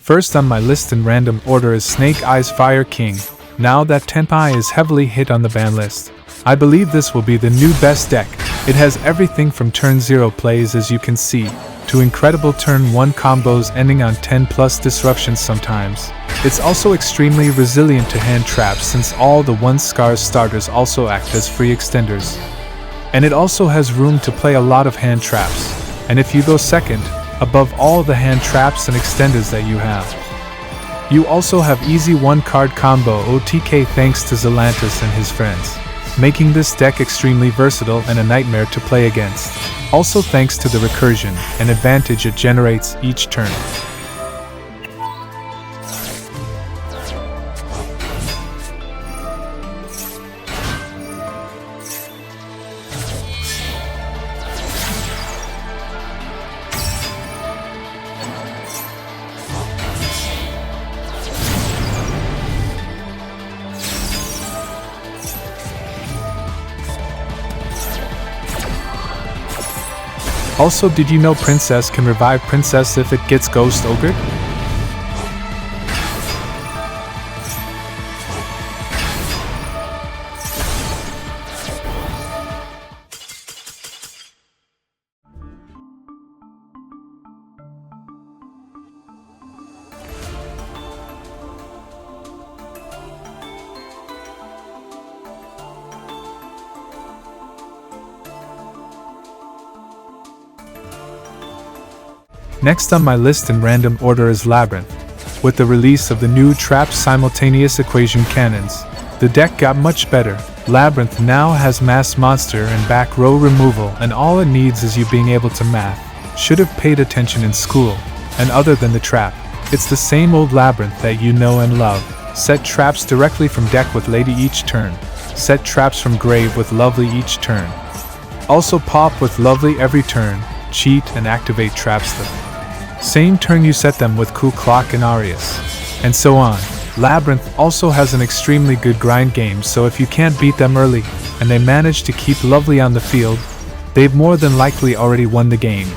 First on my list in random order is Snake Eyes Fire King. Now that Tenpai is heavily hit on the ban list, I believe this will be the new best deck. It has everything from turn 0 plays, as you can see, to incredible turn 1 combos ending on 10 plus disruptions sometimes. It's also extremely resilient to hand traps since all the 1 Scars starters also act as free extenders. And it also has room to play a lot of hand traps, and if you go second, above all the hand traps and extenders that you have. You also have easy 1-card combo OTK thanks to Zelantis and his friends, making this deck extremely versatile and a nightmare to play against. Also thanks to the recursion and advantage it generates each turn. Also, did you know Princess can revive Princess if it gets Ghost Ogre? Next on my list in random order is Labrynth. With the release of the new Trap Simultaneous Equation Cannons, the deck got much better. Labrynth now has Mass Monster and back row removal, and all it needs is you being able to math. Should have paid attention in school. And other than the trap, it's the same old Labrynth that you know and love. Set traps directly from deck with Lady each turn. Set traps from grave with Lovely each turn. Also pop with Lovely every turn, cheat and activate traps them. Same turn you set them with Cool Clock and Arius. And so on. Labrynth also has an extremely good grind game, so if you can't beat them early, and they manage to keep Lovely on the field, they've more than likely already won the game.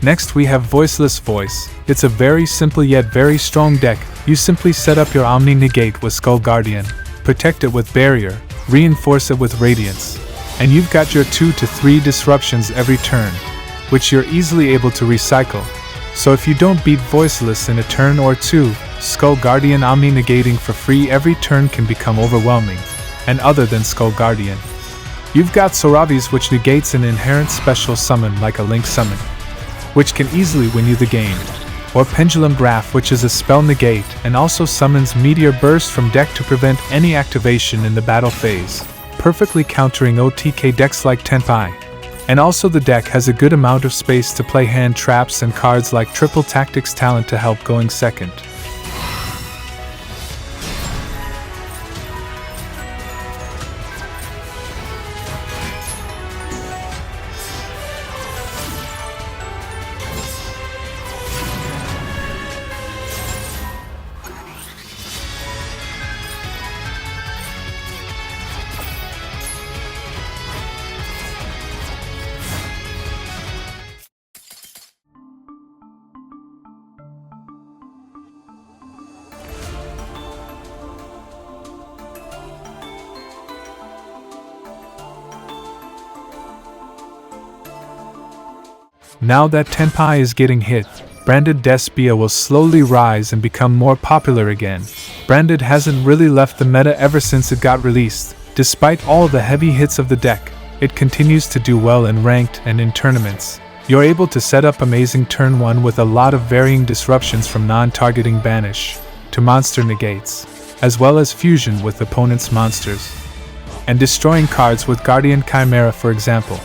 Next we have Voiceless Voice. It's a very simple yet very strong deck. You simply set up your Omni Negate with Skull Guardian, protect it with Barrier, reinforce it with Radiance, and you've got your 2 to 3 disruptions every turn, which you're easily able to recycle. So if you don't beat Voiceless in a turn or 2, Skull Guardian Omni Negating for free every turn can become overwhelming. And other than Skull Guardian, you've got Soravis, which negates an inherent special summon like a Link summon, which can easily win you the game, or Pendulum Graph, which is a spell negate and also summons Meteor Burst from deck to prevent any activation in the battle phase, perfectly countering OTK decks like Tenpai. And also the deck has a good amount of space to play hand traps and cards like Triple Tactics Talent to help going second. Now that Tenpai is getting hit, Branded Despia will slowly rise and become more popular again. Branded hasn't really left the meta ever since it got released. Despite all the heavy hits of the deck, it continues to do well in ranked and in tournaments. You're able to set up amazing turn 1 with a lot of varying disruptions from non-targeting banish to monster negates, as well as fusion with opponent's monsters, and destroying cards with Guardian Chimera for example,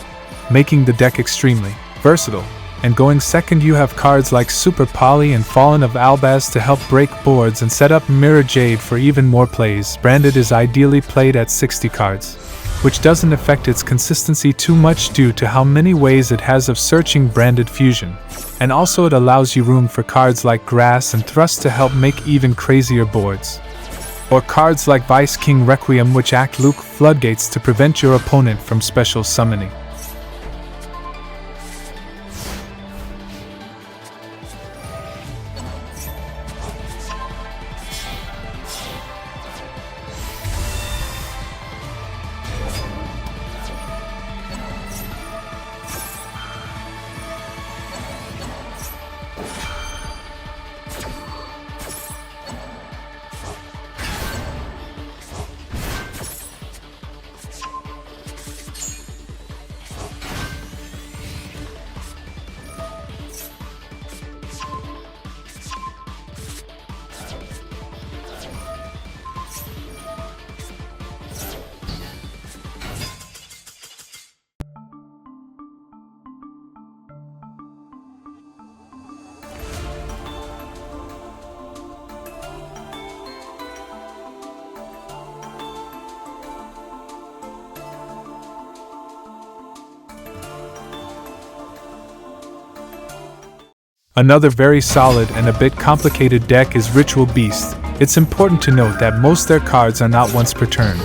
making the deck extremely versatile. And going second, you have cards like Super Poly and Fallen of Albaz to help break boards and set up Mirror Jade for even more plays. Branded is ideally played at 60 cards, which doesn't affect its consistency too much due to how many ways it has of searching branded fusion. And also it allows you room for cards like Grass and Thrust to help make even crazier boards. Or cards like Vice King Requiem which act Luke floodgates to prevent your opponent from special summoning. Another very solid and a bit complicated deck is Ritual Beast. It's important to note that most their cards are not once per turn,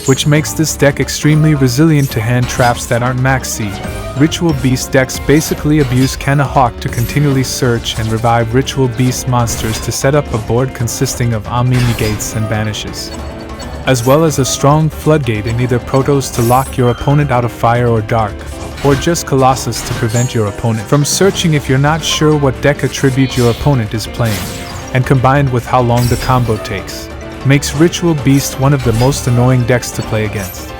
which makes this deck extremely resilient to hand traps that aren't max seed. Ritual Beast decks basically abuse Canna Hawk to continually search and revive Ritual Beast monsters to set up a board consisting of Omni Negates and Banishes, as well as a strong Floodgate in either Protos to lock your opponent out of fire or dark, or just Colossus to prevent your opponent from searching if you're not sure what deck attribute your opponent is playing, and combined with how long the combo takes, makes Ritual Beast one of the most annoying decks to play against.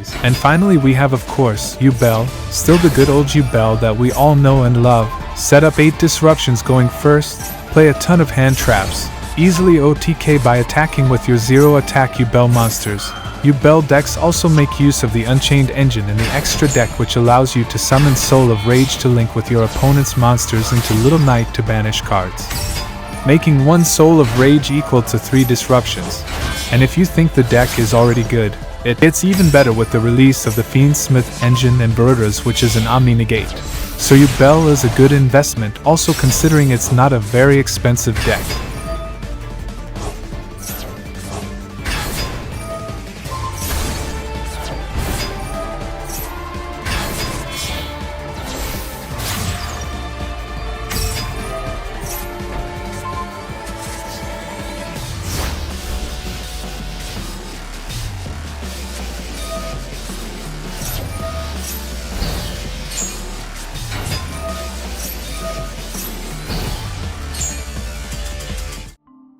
abilities. And finally we have of course Yubel, still the good old Yubel that we all know and love. Set up 8 disruptions going first, play a ton of hand traps, easily OTK by attacking with your 0 attack Yubel monsters. Yubel decks also make use of the Unchained engine in the extra deck, which allows you to summon Soul of Rage to link with your opponent's monsters into Little Knight to banish cards, making 1 Soul of Rage equal to 3 disruptions. And if you think the deck is already good, it gets even better with the release of the Fiendsmith engine and Barutas, which is an Omni Negate. So Yubel is a good investment, also considering it's not a very expensive deck.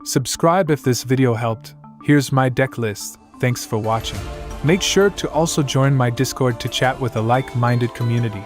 Subscribe if this video helped. Here's my deck list. Thanks for watching. Make sure to also join my Discord to chat with a like-minded community.